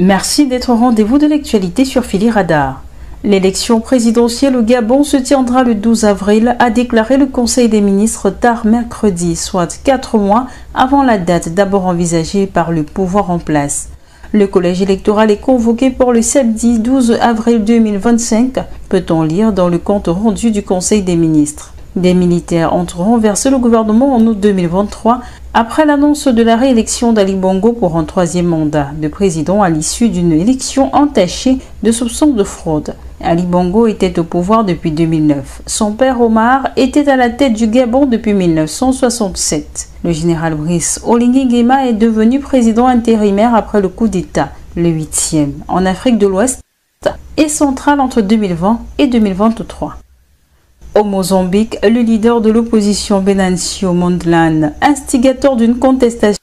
Merci d'être au rendez-vous de l'actualité sur Phili Radar. L'élection présidentielle au Gabon se tiendra le 12 avril, a déclaré le Conseil des ministres tard mercredi, soit 4 mois avant la date d'abord envisagée par le pouvoir en place. Le collège électoral est convoqué pour le samedi 12 avril 2025, peut-on lire dans le compte rendu du Conseil des ministres. Des militaires entreront verser le gouvernement en août 2023 après l'annonce de la réélection d'Ali Bongo pour un 3e mandat de président à l'issue d'une élection entachée de soupçons de fraude. Ali Bongo était au pouvoir depuis 2009. Son père Omar était à la tête du Gabon depuis 1967. Le général Brice Oligui Nguema est devenu président intérimaire après le coup d'État, le 8e, en Afrique de l'Ouest et centrale entre 2020 et 2023. Au Mozambique, le leader de l'opposition Venancio Mondlane, instigateur d'une contestation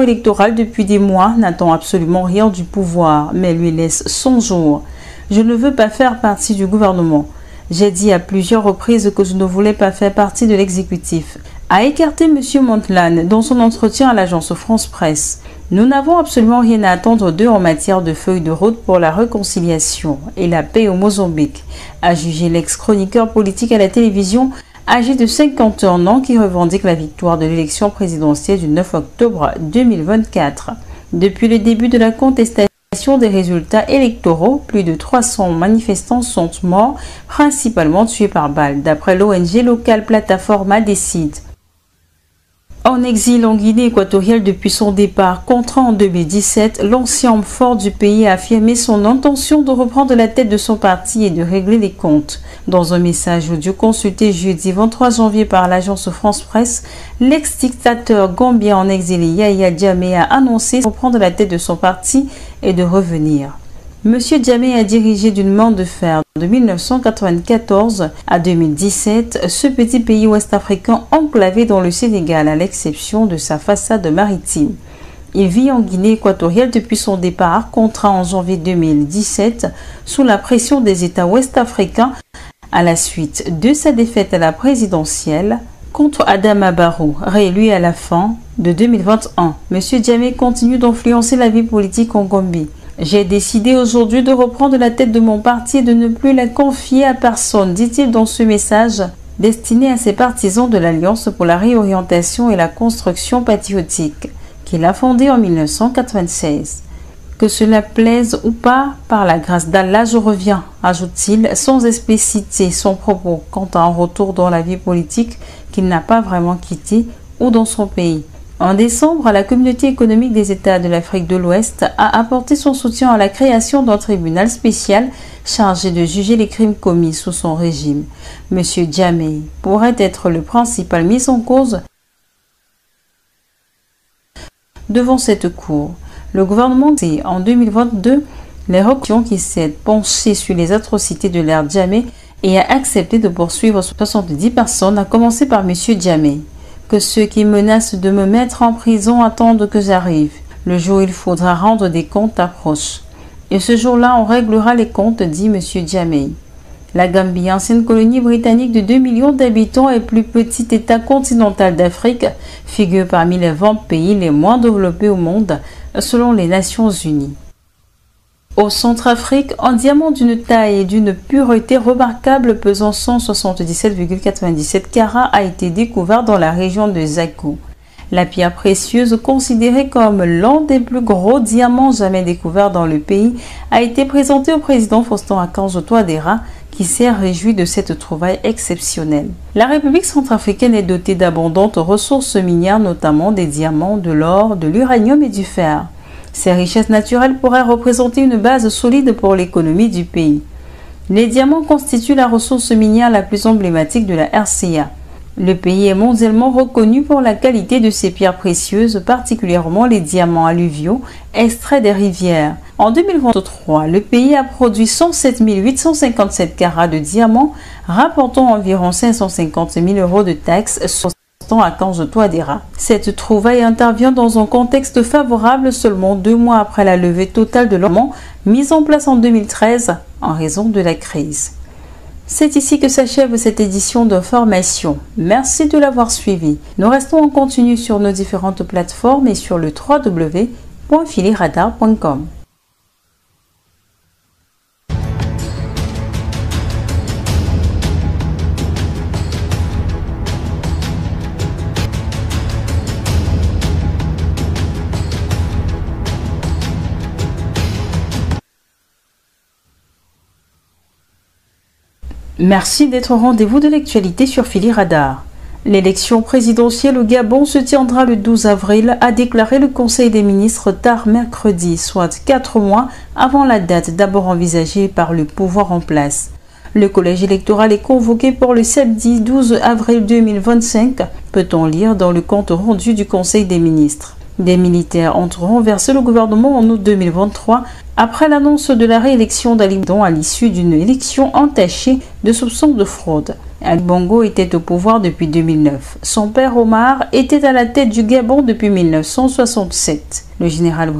électorale depuis des mois, n'attend absolument rien du pouvoir, mais lui laisse son jour. Je ne veux pas faire partie du gouvernement. J'ai dit à plusieurs reprises que je ne voulais pas faire partie de l'exécutif, a écarté M. Mondlane dans son entretien à l'agence France Presse. Nous n'avons absolument rien à attendre d'eux en matière de feuille de route pour la réconciliation et la paix au Mozambique, a jugé l'ex-chroniqueur politique à la télévision âgé de 51 ans qui revendique la victoire de l'élection présidentielle du 9 octobre 2024. Depuis le début de la contestation des résultats électoraux, plus de 300 manifestants sont morts, principalement tués par balle, d'après l'ONG locale Plataforma Décide. En exil en Guinée équatoriale depuis son départ, contraint en 2017, l'ancien homme fort du pays a affirmé son intention de reprendre la tête de son parti et de régler les comptes. Dans un message audio consulté jeudi 23 janvier par l'agence France Presse, l'ex-dictateur gambien en exil Yahya Jammeh a annoncé reprendre la tête de son parti et de revenir. Monsieur Jammeh a dirigé d'une main de fer de 1994 à 2017 ce petit pays ouest-africain enclavé dans le Sénégal à l'exception de sa façade maritime. Il vit en Guinée équatoriale depuis son départ, contraint en janvier 2017 sous la pression des États ouest-africains à la suite de sa défaite à la présidentielle contre Adama Barrow, réélu à la fin de 2021. Monsieur Jammeh continue d'influencer la vie politique en Gambie. J'ai décidé aujourd'hui de reprendre la tête de mon parti et de ne plus la confier à personne, dit-il dans ce message destiné à ses partisans de l'Alliance pour la réorientation et la construction patriotique, qu'il a fondée en 1996. Que cela plaise ou pas, par la grâce d'Allah, je reviens, ajoute-t-il, sans expliciter son propos quant à un retour dans la vie politique qu'il n'a pas vraiment quitté ou dans son pays. En décembre, la Communauté économique des États de l'Afrique de l'Ouest a apporté son soutien à la création d'un tribunal spécial chargé de juger les crimes commis sous son régime. M. Jammeh pourrait être le principal mis en cause devant cette cour. Le gouvernement a en 2022 les rections qui s'est penché sur les atrocités de l'ère Jammeh et a accepté de poursuivre 70 personnes, à commencer par M. Jammeh. Que ceux qui menacent de me mettre en prison attendent que j'arrive. Le jour où il faudra rendre des comptes approche. Et ce jour-là, on réglera les comptes, dit M. Jammeh. La Gambie, ancienne colonie britannique de 2 millions d'habitants et plus petit État continental d'Afrique, figure parmi les 20 pays les moins développés au monde, selon les Nations Unies. Au Centrafrique, un diamant d'une taille et d'une pureté remarquable pesant 177,97 carats a été découvert dans la région de Zakou. La pierre précieuse, considérée comme l'un des plus gros diamants jamais découverts dans le pays, a été présentée au président Faustin-Archange Touadéra, qui s'est réjoui de cette trouvaille exceptionnelle. La République centrafricaine est dotée d'abondantes ressources minières, notamment des diamants, de l'or, de l'uranium et du fer. Ces richesses naturelles pourraient représenter une base solide pour l'économie du pays. Les diamants constituent la ressource minière la plus emblématique de la RCA. Le pays est mondialement reconnu pour la qualité de ses pierres précieuses, particulièrement les diamants alluviaux extraits des rivières. En 2023, le pays a produit 107 857 carats de diamants, rapportant environ 550 000 € de taxes à Archange Touadéra. Cette trouvaille intervient dans un contexte favorable seulement 2 mois après la levée totale de l'ordonnance mise en place en 2013 en raison de la crise. C'est ici que s'achève cette édition d'information. Merci de l'avoir suivi. Nous restons en continu sur nos différentes plateformes et sur le www.philiradar.com. Merci d'être au rendez-vous de l'actualité sur Philly Radar. L'élection présidentielle au Gabon se tiendra le 12 avril, a déclaré le Conseil des ministres tard mercredi, soit 4 mois avant la date d'abord envisagée par le pouvoir en place. Le collège électoral est convoqué pour le samedi 12 avril 2025, peut-on lire dans le compte rendu du Conseil des ministres. Des militaires ont renversé le gouvernement en août 2023 après l'annonce de la réélection d'Ali Bongo à l'issue d'une élection entachée de soupçons de fraude. Ali Bongo était au pouvoir depuis 2009. Son père Omar était à la tête du Gabon depuis 1967. Le général